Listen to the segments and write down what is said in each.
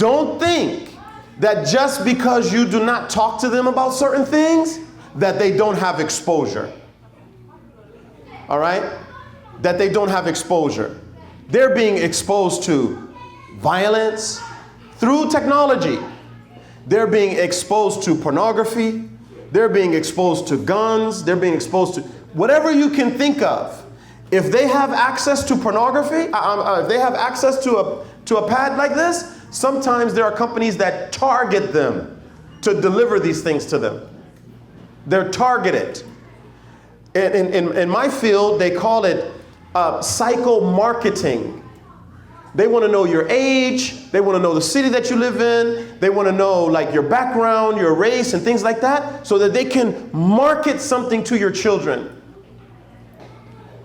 don't think that just because you do not talk to them about certain things, that they don't have exposure. All right? That they don't have exposure. They're being exposed to violence through technology. They're being exposed to pornography. They're being exposed to guns. They're being exposed to whatever you can think of. If they have access to pornography, if they have access to a pad like this, sometimes there are companies that target them to deliver these things to them. They're targeted. In my field, they call it psycho-marketing. They want to know your age. They want to know the city that you live in. They want to know like your background, your race, and things like that, so that they can market something to your children.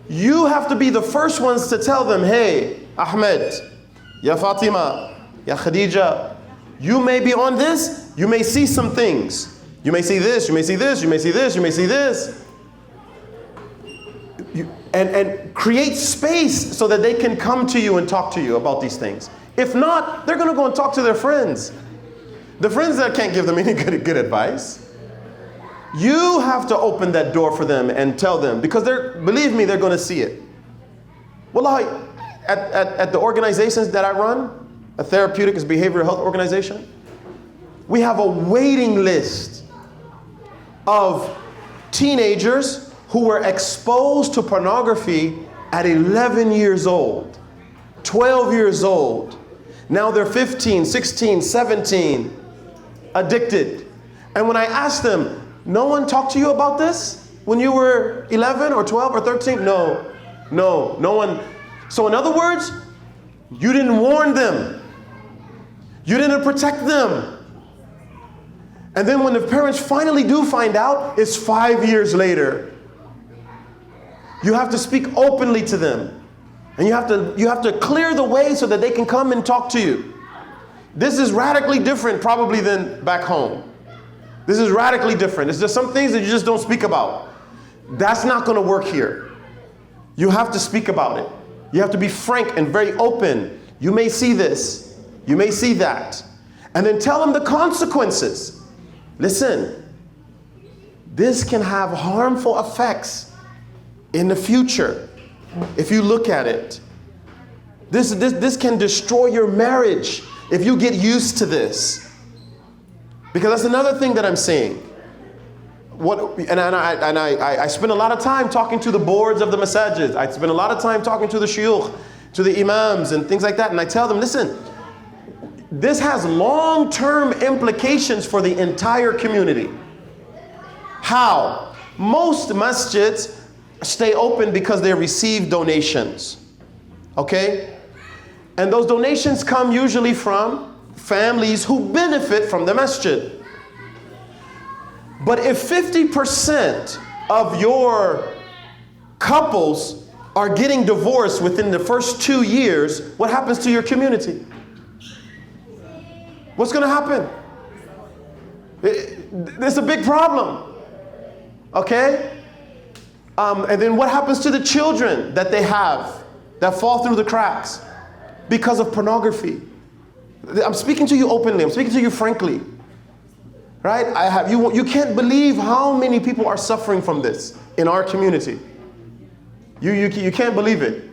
You have to be the first ones to tell them, hey, Ahmed, Ya Fatima, Ya Khadija, you may be on this, you may see some things. You may see this, you may see this, you may see this, you may see this. And create space so that they can come to you and talk to you about these things. If not, they're going to go and talk to their friends. The friends that can't give them any good advice. You have to open that door for them and tell them, because believe me, they're going to see it. Wallahi, at the organizations that I run, a therapeutic is behavioral health organization, we have a waiting list of teenagers who were exposed to pornography at 11 years old, 12 years old. Now they're 15, 16, 17, addicted. And when I asked them, no one talked to you about this when you were 11 or 12 or 13? No one. So in other words, you didn't warn them. You didn't protect them. And then when the parents finally do find out, it's 5 years later. You have to speak openly to them. And you have to clear the way so that they can come and talk to you. This is radically different probably than back home. This is radically different. It's just some things that you just don't speak about. That's not going to work here. You have to speak about it. You have to be frank and very open. You may see this. You may see that. And then tell them the consequences. Listen, this can have harmful effects in the future if you look at it. This can destroy your marriage if you get used to this. Because that's another thing that I'm saying. I spend a lot of time talking to the boards of the masajid. I spend a lot of time talking to the shuyukh, to the imams and things like that. And I tell them, listen, this has long-term implications for the entire community. How? Most masjids stay open because they receive donations. Okay? And those donations come usually from families who benefit from the masjid. But if 50% of your couples are getting divorced within the first 2 years, what happens to your community? What's going to happen? It's a big problem. Okay? And then what happens to the children that they have that fall through the cracks because of pornography? I'm speaking to you openly. I'm speaking to you frankly. Right? You can't believe how many people are suffering from this in our community. You can't believe it.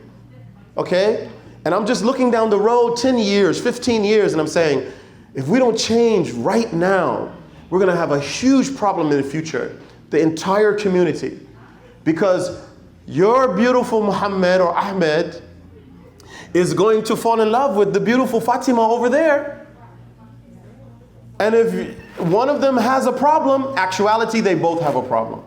Okay? And I'm just looking down the road 10 years, 15 years, and I'm saying, if we don't change right now, we're going to have a huge problem in the future. The entire community. Because your beautiful Muhammad or Ahmed is going to fall in love with the beautiful Fatima over there. And if one of them has a problem, actuality, they both have a problem.